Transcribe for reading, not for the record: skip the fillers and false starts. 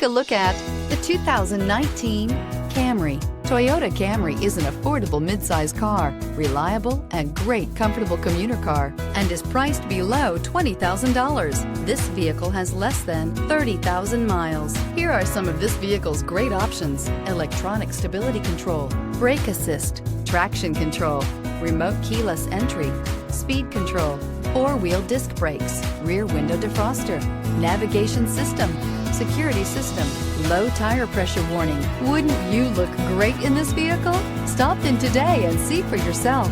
Take a look at the 2019 Camry. Toyota Camry is an affordable midsize car, reliable and great comfortable commuter car, and is priced below $20,000. This vehicle has less than 30,000 miles. Here are some of this vehicle's great options: electronic stability control, brake assist, traction control, remote keyless entry, speed control, four-wheel disc brakes, rear window defroster, navigation system, security system, low tire pressure warning. Wouldn't you look great in this vehicle? Stop in today and see for yourself.